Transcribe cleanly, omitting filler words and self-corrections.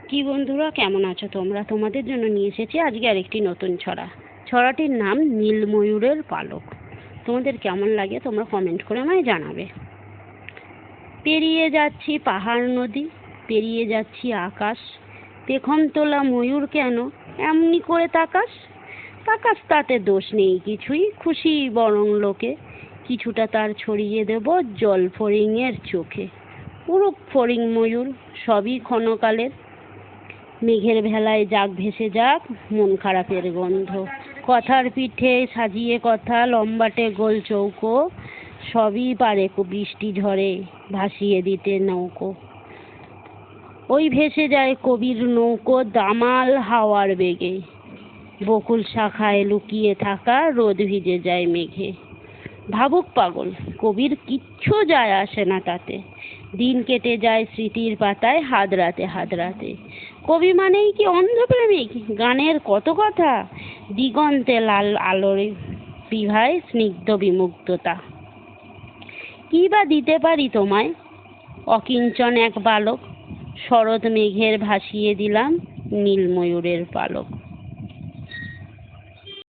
কি বন্ধুরা, কেমন আছো তোমরা? তোমাদের জন্য নিয়ে এসেছি আজকে আরেকটি নতুন ছড়া। ছড়াটির নাম নীল ময়ূরের পালক। তোমাদের কেমন লাগে তোমরা কমেন্ট করে আমায় জানাবে। পেরিয়ে যাচ্ছি পাহাড় নদী, পেরিয়ে যাচ্ছি আকাশ, পেখম তোলা ময়ূর কেন এমনি করে তাকাস? তাকাস তাতে দোষ নেই কিছুই, খুশি বরং লোকে, কিছুটা তার ছড়িয়ে দেব জল ফড়িংয়ের চোখে। উড়ুক ফড়িং ময়ূর, সবই ক্ষণকালের, মেঘের ভেলায় যাক ভেসে যাক মন খারাপের গন্ধ। কথার পিঠে সাজিয়ে কথা, লম্বাটে গোল চৌকো, সবই পারে বৃষ্টি ঝড়ে ভাসিয়ে দিতে নৌকো। ওই ভেসে যায় কবির নৌকো দামাল হাওয়ার বেগে, বকুল শাখায় লুকিয়ে থাকা রোদ ভিজে যায় মেঘে। ভাবুক পাগল, কবির কিচ্ছু যায় আসে না তাতে, দিন কেটে যায় স্মৃতির পাতায় হাদরাতে হাদরাতে। কবি মানেই কি অন্ধপ্রেমিক? গানের কত কথা, দিগন্তে লাল আলোর বিভায় স্নিগ্ধ বিমুগ্ধতা। কি বা দিতে পারি তোমায়, অকিঞ্চন এক বালক, শরৎ মেঘের ভাসিয়ে দিলাম নীল ময়ূরের পালক।